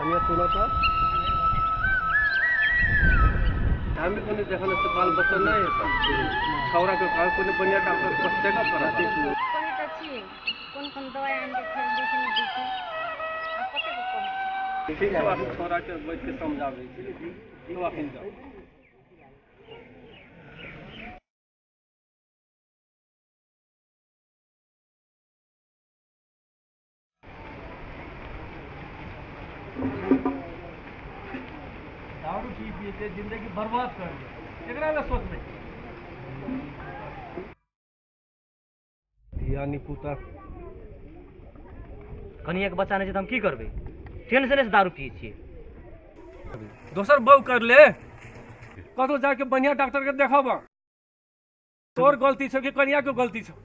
बढ़िया सुनो तो हमें को देखने से बाल बच्चा नहीं होता छौरा के काल को बढ़िया डॉक्टर को चेकअप कराते कोई अच्छी कौन दवाई आन के खेल देखे नहीं देखे आप पता को कौन ठीक है आप छौरा के बैठ के समझावे तो आखिर जाओ दारू पी पी के जिंदगी बर्बाद कर दिया एकरा ला सोच नहीं धियानी पुता कनिया के बच्चा नहीं छै त हम की करबै टेंशन से दारू पिए छियै दोसर बहू कर ले कतौ जाके बढ़िया डॉक्टर के देखाबा तोर गलती छौ कि कनिया के गलती छौ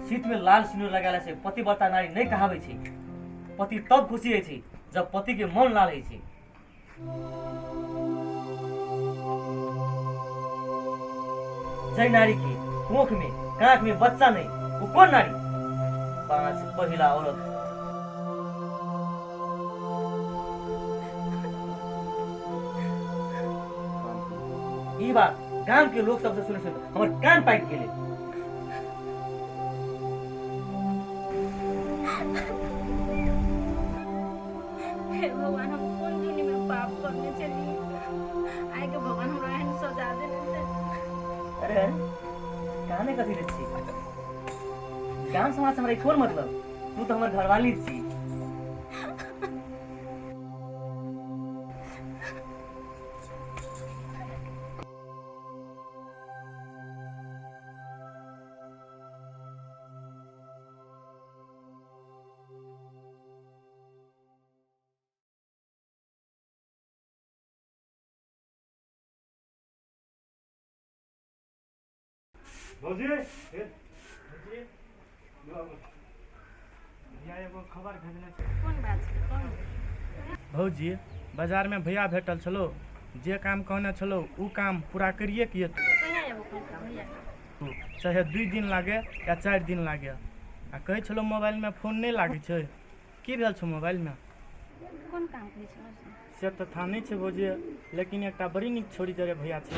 शीत में लाल सिंदूर लगाला से पतिव्रता नारी नहीं कहावे छै पति तब खुशी है छै जब पति के मन लाल है छै जय नारी के कोख में कांख में बच्चा नहीं वो कौन नारी पांच पहिला औरत ई बात गांव के लोग सबसे सुने हमर कान पाकि गेले भगवान हम कौन दुनिया में पाप करने चली आए के भगवान हमरा एहन सजा देने से अरे काने कथी ले छी गांव समाज से हमरा छोड़ मतलब तू तो हमर घरवाली छी भौजी एगो खबर भेजने छै कौन बात छै कौन भौजी बाजार में भैया भेटल छलो जे काम कहने छलो उ काम पूरा करिए किए कहिया एबो कोन काम भैया चाहे 2 दिन लागे या 4 दिन लागे आ कहे छलो मोबाइल में फोन नहीं लागे छै की भेल छो मोबाइल में कौन काम करै छै से तो था नहीं छै भौजी लेकिन एकटा बड़ी नीक छोरी जरे भैया छै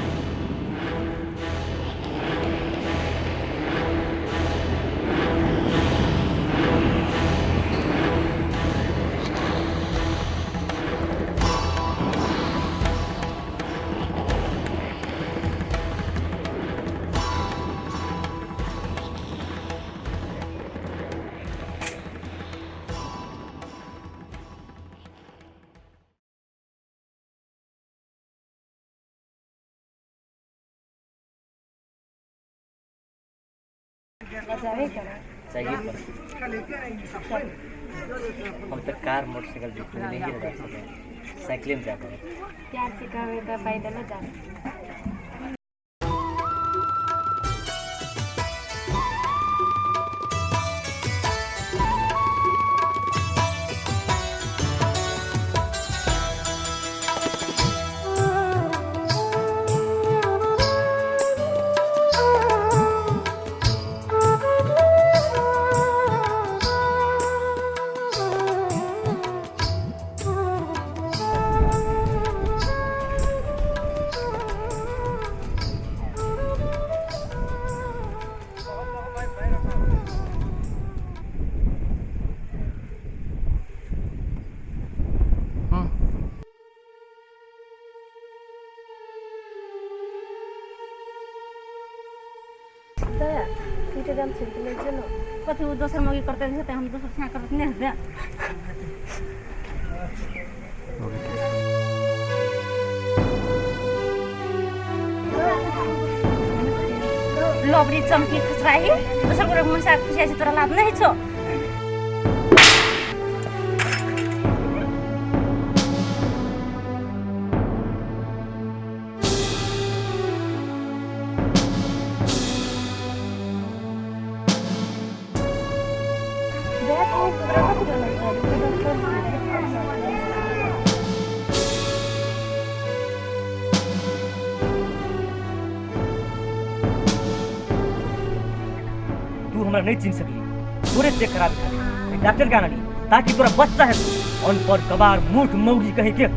बजावे कर चाहिए हम तो कार मोटरसाइकिल बिल्कुल नहीं रह सकते साइकिल में जाकर प्यार से कहवे तो पैदल जा गेल छै कि नहि छै ने कथी ओ दोसर मौगी करते छै हम दोसर छाँ करत नहि दे लबरी चमकी खसराही दोसर गोरे मुसा खुशिया छै तोरा लाभ नहीं छो तू हमरा नहीं चिन सकली पूरे चेक करा दे डॉक्टर का आनली ताकि तोरा बच्चा है अनपढ़ कबार मूर्ख मौगी कहे के